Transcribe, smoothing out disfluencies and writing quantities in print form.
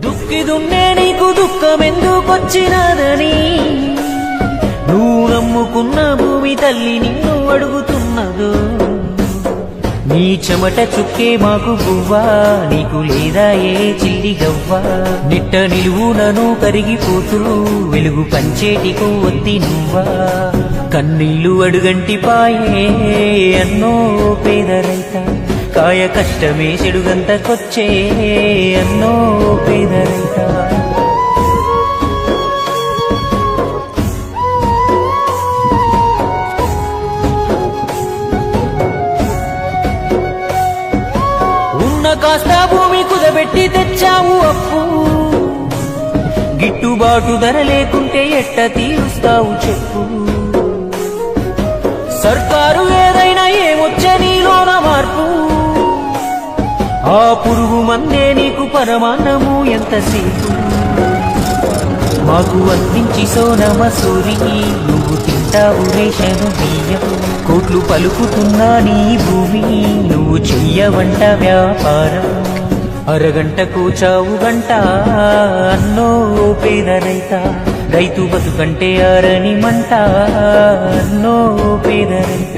దుక్కి దున్నే నీకు దుఃఖమెందుకొచ్చినదని నువ్వు నమ్ముకున్న భూమి తల్లి నిన్ను అడుగుతున్నదో నీ చెమట చుక్కే మాకు గువ్వా నీకు లేదా ఏ చిల్లి గవ్వా నిట్ట నిలువునను కరిగిపోతూ వెలుగు పంచేటి కొవ్వొత్తి నువ్వా కన్నీళ్లు అడుగంటి పాయే అన్నో పేద రైత కాయ కష్టమే చెడుగంతకొచ్చే అన్నో పేద రైత కాస్త భూమి కుదబెట్టి తెచ్చావు అప్పు గిట్టుబాటు ధర లేకుంటే ఎట్ట తీరుస్తావు చెప్పు సర్కారు ఏదైనా ఏమొచ్చే నీలోన మార్పు ఆ పురుగు మందే నీకు పరమాన్నము ఎంతసేపు మాకు అందించి సోనమసూరి నువ్వు తింటావు రేషను బియ్యం కోట్లు పలుకుతున్నా నీ భూమి నువ్వు చెయ్యవంట వ్యాపారం అరగంటకు చావు గంట అన్నో పేద రైత రైతు బతుకంటే ఆరని మంట అన్నో పేద రైత